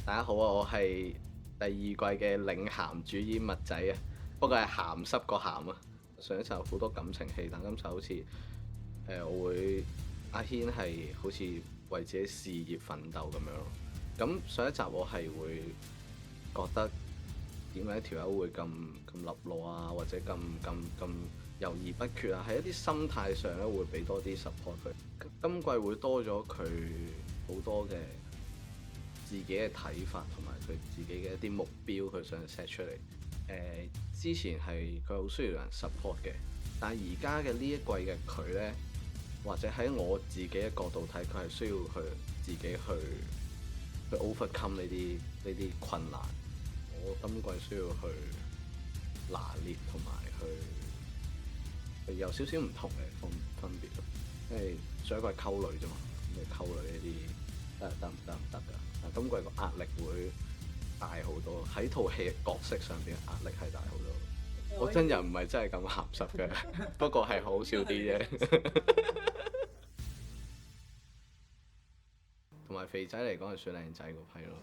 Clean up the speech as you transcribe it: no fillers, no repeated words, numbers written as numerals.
大家好啊！我係第二季嘅領銜主演麥仔啊，不過係鹹濕個鹹啊。上一集好多感情戲，但今集好似我會阿軒係好似為自己事業奮鬥咁樣咯。咁上一集我係會覺得點解條友會咁立落啊，或者咁猶豫不決啊，喺一啲心態上咧會俾多啲 support 佢。今季會多咗佢好多嘅自己嘅睇法同埋佢自己嘅一啲目標，佢想 set 出嚟。之前係佢好需要人 support 嘅，但係而家嘅呢一季嘅佢呢，或者喺我自己嘅角度睇，佢係需要去自己去 overcome 呢啲困難。我今季需要去拿捏同埋去有少少唔同嘅分別咯。因為上一季係溝女啫嘛，咁你溝女呢啲得唔得㗎？但今季個壓力會大好多，喺套戲角色上邊嘅壓力係大好多。我真人唔係真係咁鹹濕嘅，不過係好笑啲啫。同埋肥仔嚟講係算靚仔嗰批咯。